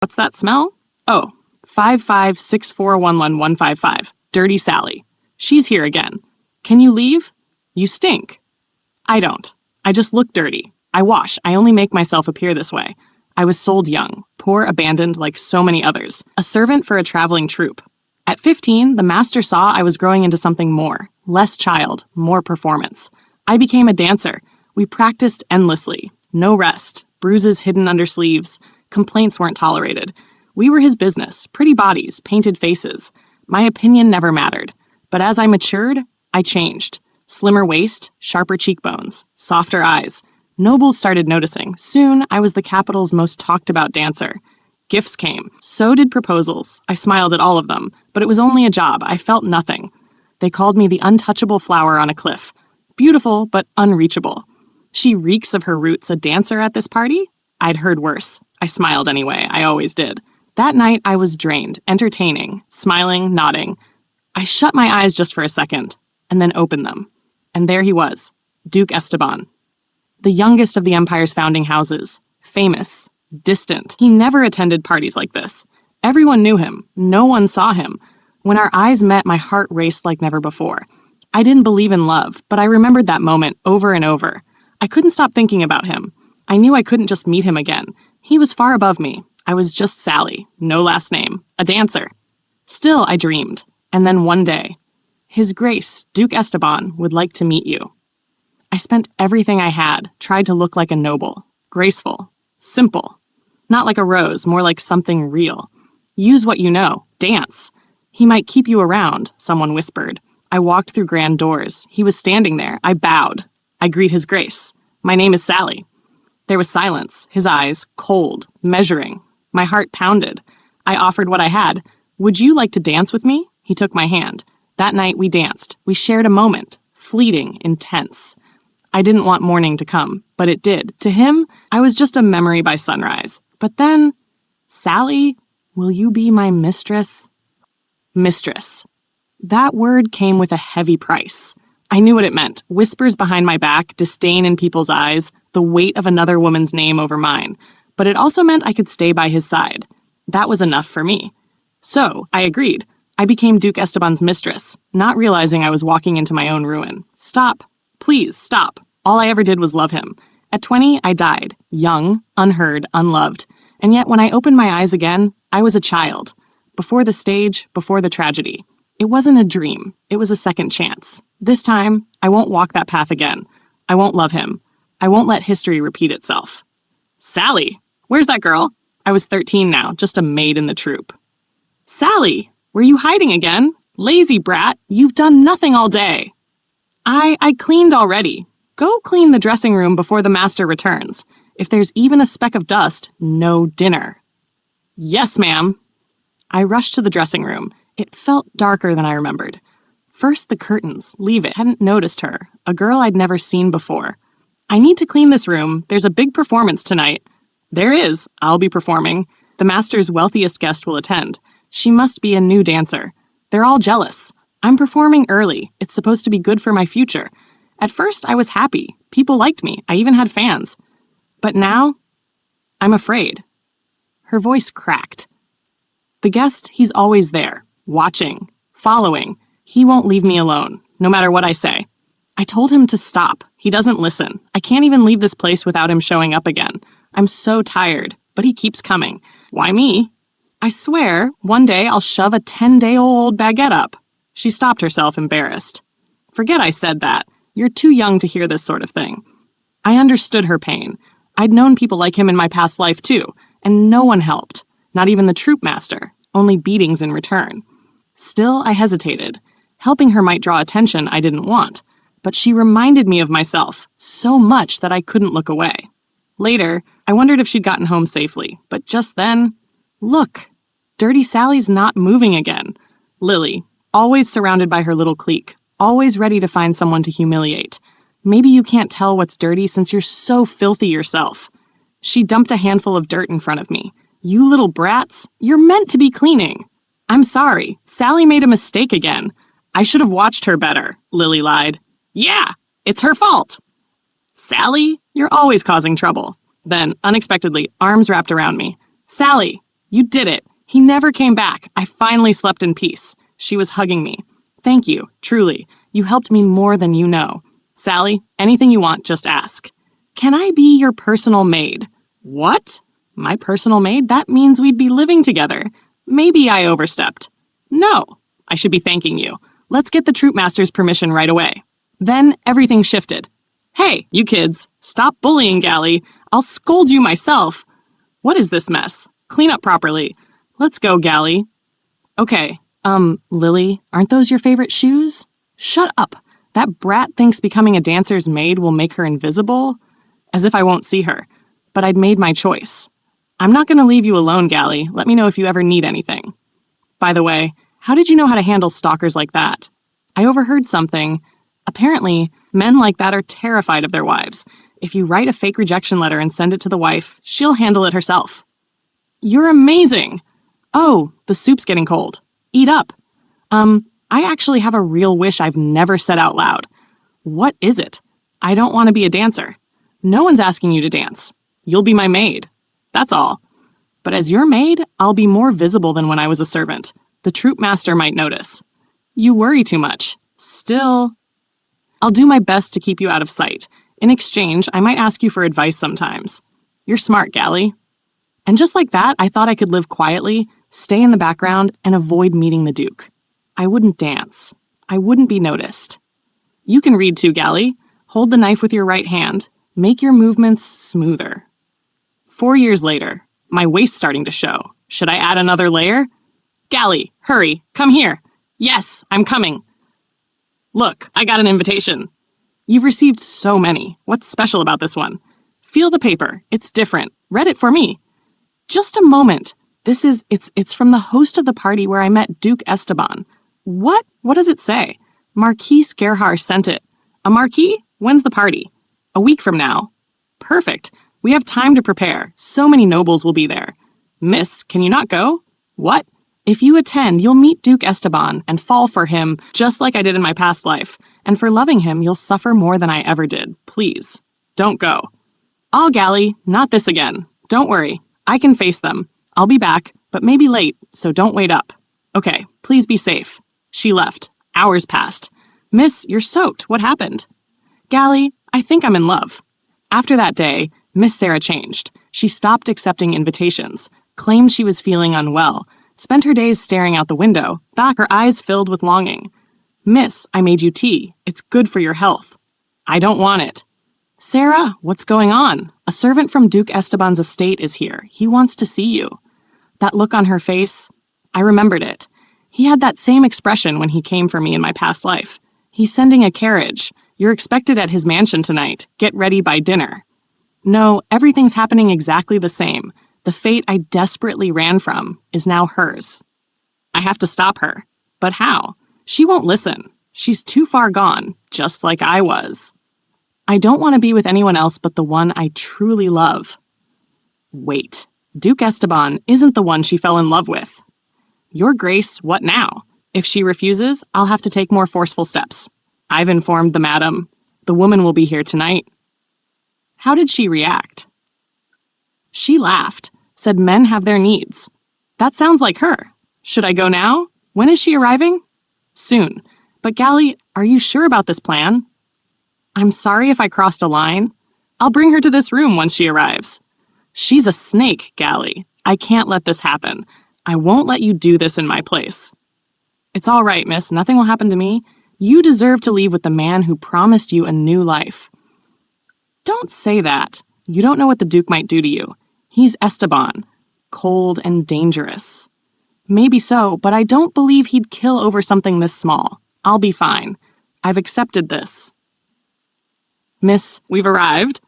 What's that smell? Oh, 556411155. Dirty Sally. She's here again. Can you leave? You stink. I don't. I just look dirty. I wash. I only make myself appear this way. I was sold young, poor, abandoned like so many others, a servant for a traveling troupe. At 15, the master saw I was growing into something more, less child, more performance. I became a dancer. We practiced endlessly. No rest, bruises hidden under sleeves, complaints weren't tolerated. We were his business, pretty bodies, painted faces. My opinion never mattered. But as I matured, I changed. Slimmer waist, sharper cheekbones, softer eyes. Nobles started noticing. Soon, I was the capital's most talked-about dancer. Gifts came. So did proposals. I smiled at all of them, but it was only a job. I felt nothing. They called me the untouchable flower on a cliff. Beautiful, but unreachable. She reeks of her roots, a dancer at this party? I'd heard worse. I smiled anyway. I always did. That night, I was drained, entertaining, smiling, nodding. I shut my eyes just for a second, and then opened them. And there he was, Duke Estabbon. The youngest of the Empire's founding houses. Famous. Distant. He never attended parties like this. Everyone knew him. No one saw him. When our eyes met, my heart raced like never before. I didn't believe in love, but I remembered that moment over and over. I couldn't stop thinking about him. I knew I couldn't just meet him again. He was far above me. I was just Sally, no last name, a dancer. Still, I dreamed. And then one day, His Grace, Duke Estabbon, would like to meet you. I spent everything I had, tried to look like a noble, graceful, simple. Not like a rose, more like something real. Use what you know, dance. He might keep you around, someone whispered. I walked through grand doors. He was standing there. I bowed. I greet His Grace. My name is Sally. There was silence, his eyes, cold, measuring. My heart pounded. I offered what I had. Would you like to dance with me? He took my hand. That night we danced. We shared a moment, fleeting, intense. I didn't want morning to come, but it did. To him, I was just a memory by sunrise. But then, Sally, will you be my mistress? Mistress. That word came with a heavy price. I knew what it meant. Whispers behind my back, disdain in people's eyes, the weight of another woman's name over mine. But it also meant I could stay by his side. That was enough for me. So, I agreed. I became Duke Estabbon's mistress, not realizing I was walking into my own ruin. Stop. Please, stop. All I ever did was love him. At 20, I died. Young, unheard, unloved. And yet, when I opened my eyes again, I was a child. Before the stage, before the tragedy. It wasn't a dream. It was a second chance. This time, I won't walk that path again. I won't love him. I won't let history repeat itself. Sally! Where's that girl? I was 13 now, just a maid in the troupe. Sally! Were you hiding again? Lazy brat, you've done nothing all day. I cleaned already. Go clean the dressing room before the master returns. If there's even a speck of dust, no dinner. Yes, ma'am. I rushed to the dressing room. It felt darker than I remembered. First, the curtains. Leave it. Hadn't noticed her. A girl I'd never seen before. I need to clean this room. There's a big performance tonight. There is. I'll be performing. The master's wealthiest guest will attend. She must be a new dancer. They're all jealous. I'm performing early. It's supposed to be good for my future. At first, I was happy. People liked me. I even had fans. But now, I'm afraid. Her voice cracked. The guest, he's always there, watching, following. He won't leave me alone, no matter what I say. I told him to stop. He doesn't listen. I can't even leave this place without him showing up again. I'm so tired, but he keeps coming. Why me? I swear, one day I'll shove a 10-day-old baguette up. She stopped herself, embarrassed. Forget I said that. You're too young to hear this sort of thing. I understood her pain. I'd known people like him in my past life, too, and no one helped. Not even the troop master. Only beatings in return. Still, I hesitated. Helping her might draw attention I didn't want. But she reminded me of myself, so much that I couldn't look away. Later, I wondered if she'd gotten home safely, but just then, look, Dirty Sally's not moving again. Lily, always surrounded by her little clique, always ready to find someone to humiliate. Maybe you can't tell what's dirty since you're so filthy yourself. She dumped a handful of dirt in front of me. You little brats, you're meant to be cleaning. I'm sorry, Sally made a mistake again. I should have watched her better, Lily lied. Yeah, it's her fault. Sally, you're always causing trouble. Then, unexpectedly, arms wrapped around me. Sally, You did it! He never came back. I finally slept in peace. She was hugging me. Thank you, truly. You helped me more than you know. Sally, anything you want, just ask. Can I be your personal maid? What? My personal maid? That means we'd be living together. Maybe I overstepped. No, I should be thanking you. Let's get the troopmaster's permission right away. Then everything shifted. Hey, you kids, stop bullying Gally. I'll scold you myself. What is this mess? Clean up properly. Let's go, Gally. Okay, Lily, aren't those your favorite shoes? Shut up. That brat thinks becoming a dancer's maid will make her invisible? As if I won't see her. But I'd made my choice. I'm not going to leave you alone, Gally. Let me know if you ever need anything. By the way, how did you know how to handle stalkers like that? I overheard something. Apparently, men like that are terrified of their wives. If you write a fake rejection letter and send it to the wife, she'll handle it herself. You're amazing! Oh, the soup's getting cold. Eat up. I actually have a real wish I've never said out loud. What is it? I don't want to be a dancer. No one's asking you to dance. You'll be my maid. That's all. But as your maid, I'll be more visible than when I was a servant. The troop master might notice. You worry too much. Still, I'll do my best to keep you out of sight. In exchange, I might ask you for advice sometimes. You're smart, Gally. And just like that, I thought I could live quietly, stay in the background, and avoid meeting the Duke. I wouldn't dance. I wouldn't be noticed. You can read too, Gally. Hold the knife with your right hand. Make your movements smoother. 4 years later, my waist's starting to show. Should I add another layer? Gally, hurry, come here. Yes, I'm coming. Look, I got an invitation. You've received so many. What's special about this one? Feel the paper. It's different. Read it for me. Just a moment. It's from the host of the party where I met Duke Estabbon. What? What does it say? Marquise Gerhard sent it. A marquis? When's the party? A week from now. Perfect. We have time to prepare. So many nobles will be there. Miss, can you not go? What? If you attend, you'll meet Duke Estabbon and fall for him just like I did in my past life. And for loving him, you'll suffer more than I ever did. Please, don't go. Oh, Gally, not this again. Don't worry. I can face them. I'll be back, but maybe late, so don't wait up. Okay, please be safe. She left. Hours passed. Miss, you're soaked. What happened? Gally, I think I'm in love. After that day, Miss Sarah changed. She stopped accepting invitations, claimed she was feeling unwell, spent her days staring out the window, her eyes filled with longing. Miss, I made you tea. It's good for your health. I don't want it. Sarah, what's going on? A servant from Duke Estabbon's estate is here. He wants to see you. That look on her face, I remembered it. He had that same expression when he came for me in my past life. He's sending a carriage. You're expected at his mansion tonight. Get ready by dinner. No, everything's happening exactly the same. The fate I desperately ran from is now hers. I have to stop her. But how? She won't listen. She's too far gone, just like I was. I don't want to be with anyone else but the one I truly love. Wait, Duke Estabbon isn't the one she fell in love with. Your Grace, what now? If she refuses, I'll have to take more forceful steps. I've informed the madam. The woman will be here tonight. How did she react? She laughed, said men have their needs. That sounds like her. Should I go now? When is she arriving? Soon. But Gally, are you sure about this plan? I'm sorry if I crossed a line. I'll bring her to this room once she arrives. She's a snake, Gally. I can't let this happen. I won't let you do this in my place. It's all right, miss. Nothing will happen to me. You deserve to leave with the man who promised you a new life. Don't say that. You don't know what the Duke might do to you. He's Estabbon, cold and dangerous. Maybe so, but I don't believe he'd kill over something this small. I'll be fine. I've accepted this. Miss, we've arrived.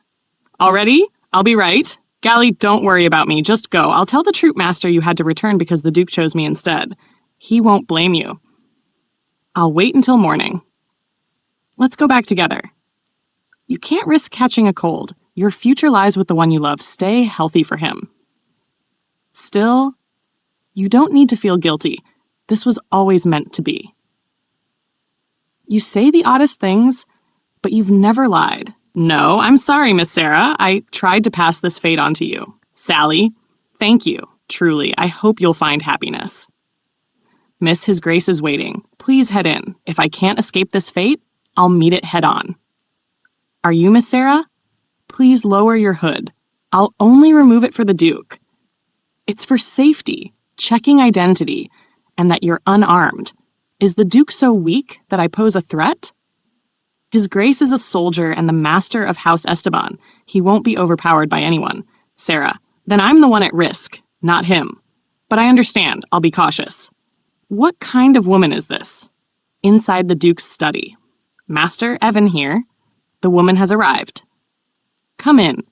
Already? I'll be right. Gally, don't worry about me. Just go. I'll tell the troop master you had to return because the Duke chose me instead. He won't blame you. I'll wait until morning. Let's go back together. You can't risk catching a cold. Your future lies with the one you love. Stay healthy for him. Still, you don't need to feel guilty. This was always meant to be. You say the oddest things, but you've never lied. No, I'm sorry, Miss Sarah. I tried to pass this fate on to you. Sally, thank you. Truly, I hope you'll find happiness. Miss, His Grace is waiting. Please head in. If I can't escape this fate, I'll meet it head on. Are you Miss Sarah? Please lower your hood. I'll only remove it for the Duke. It's for safety, checking identity, and that you're unarmed. Is the Duke so weak that I pose a threat? His Grace is a soldier and the master of House Estabbon. He won't be overpowered by anyone. Sarah, then I'm the one at risk, not him. But I understand, I'll be cautious. What kind of woman is this? Inside the Duke's study. Master Evan here. The woman has arrived. Come in.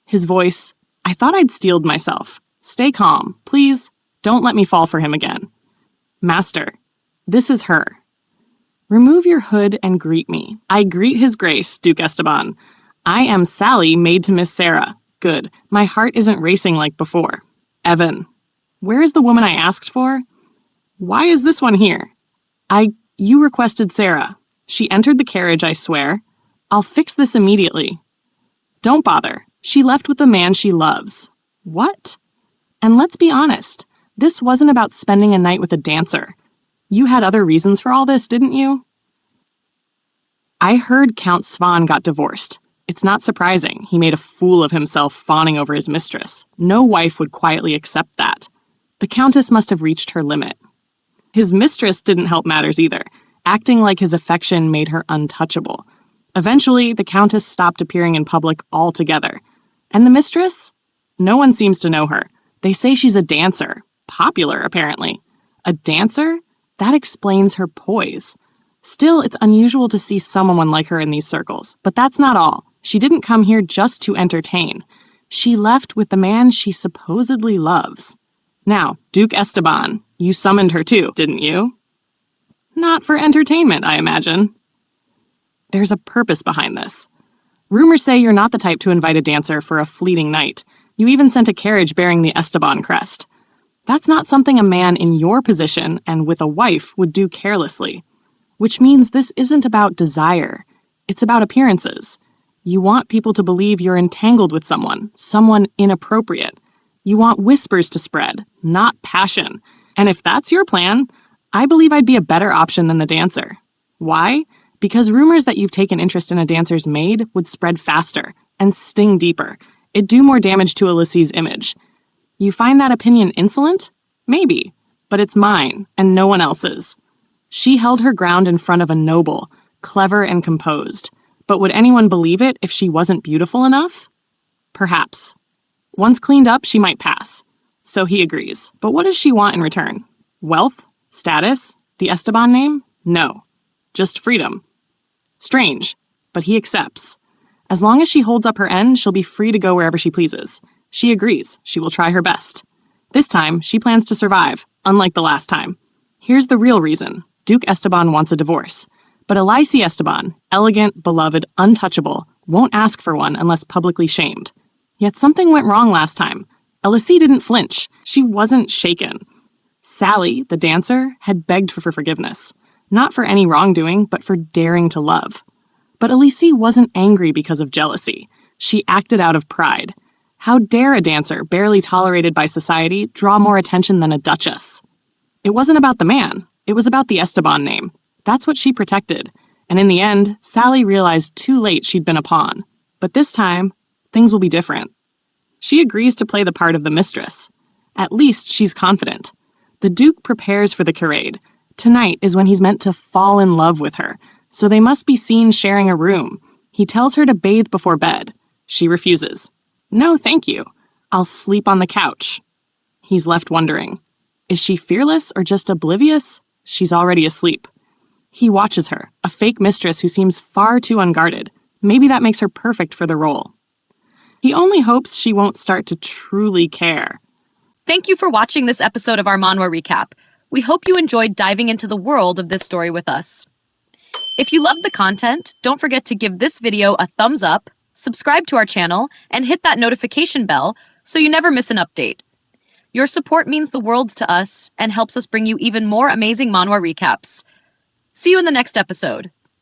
His voice, I thought I'd steeled myself. Stay calm, please. Don't let me fall for him again. Master, this is her. Remove your hood and greet me. I greet His Grace, Duke Estabbon. I am Sally, maid to Miss Sarah. Good. My heart isn't racing like before. Evan. Where is the woman I asked for? Why is this one here? You requested Sarah. She entered the carriage, I swear. I'll fix this immediately. Don't bother. She left with the man she loves. What? And let's be honest, this wasn't about spending a night with a dancer. You had other reasons for all this, didn't you? I heard Count Svan got divorced. It's not surprising. He made a fool of himself fawning over his mistress. No wife would quietly accept that. The Countess must have reached her limit. His mistress didn't help matters either, acting like his affection made her untouchable. Eventually, the Countess stopped appearing in public altogether. And the mistress? No one seems to know her. They say she's a dancer. Popular, apparently. A dancer? That explains her poise. Still, it's unusual to see someone like her in these circles. But that's not all. She didn't come here just to entertain. She left with the man she supposedly loves. Now, Duke Estabbon, you summoned her too, didn't you? Not for entertainment, I imagine. There's a purpose behind this. Rumors say you're not the type to invite a dancer for a fleeting night. You even sent a carriage bearing the Estabbon crest. That's not something a man in your position and with a wife would do carelessly. Which means this isn't about desire. It's about appearances. You want people to believe you're entangled with someone inappropriate. You want whispers to spread, not passion. And if that's your plan, I believe I'd be a better option than the dancer. Why? Because rumors that you've taken interest in a dancer's maid would spread faster and sting deeper. It'd do more damage to Alicia's image. You find that opinion insolent? Maybe. But it's mine, and no one else's. She held her ground in front of a noble, clever and composed. But would anyone believe it if she wasn't beautiful enough? Perhaps. Once cleaned up, she might pass. So he agrees. But what does she want in return? Wealth? Status? The Estabbon name? No. Just freedom. Strange, but he accepts. As long as she holds up her end, she'll be free to go wherever she pleases. She agrees. She will try her best. This time, she plans to survive, unlike the last time. Here's the real reason. Duke Estabbon wants a divorce. But Alicia Estabbon, elegant, beloved, untouchable, won't ask for one unless publicly shamed. Yet something went wrong last time. Alicia didn't flinch. She wasn't shaken. Sally, the dancer, had begged for forgiveness. Not for any wrongdoing, but for daring to love. But Alicia wasn't angry because of jealousy. She acted out of pride. How dare a dancer, barely tolerated by society, draw more attention than a duchess? It wasn't about the man. It was about the Estabbon name. That's what she protected. And in the end, Sally realized too late she'd been a pawn. But this time, things will be different. She agrees to play the part of the mistress. At least she's confident. The Duke prepares for the charade. Tonight is when he's meant to fall in love with her, so they must be seen sharing a room. He tells her to bathe before bed. She refuses. No, thank you. I'll sleep on the couch. He's left wondering. Is she fearless or just oblivious? She's already asleep. He watches her, a fake mistress who seems far too unguarded. Maybe that makes her perfect for the role. He only hopes she won't start to truly care. Thank you for watching this episode of our Manhwa Recap. We hope you enjoyed diving into the world of this story with us. If you loved the content, don't forget to give this video a thumbs up, subscribe to our channel, and hit that notification bell so you never miss an update. Your support means the world to us and helps us bring you even more amazing Manhwa Recaps. See you in the next episode.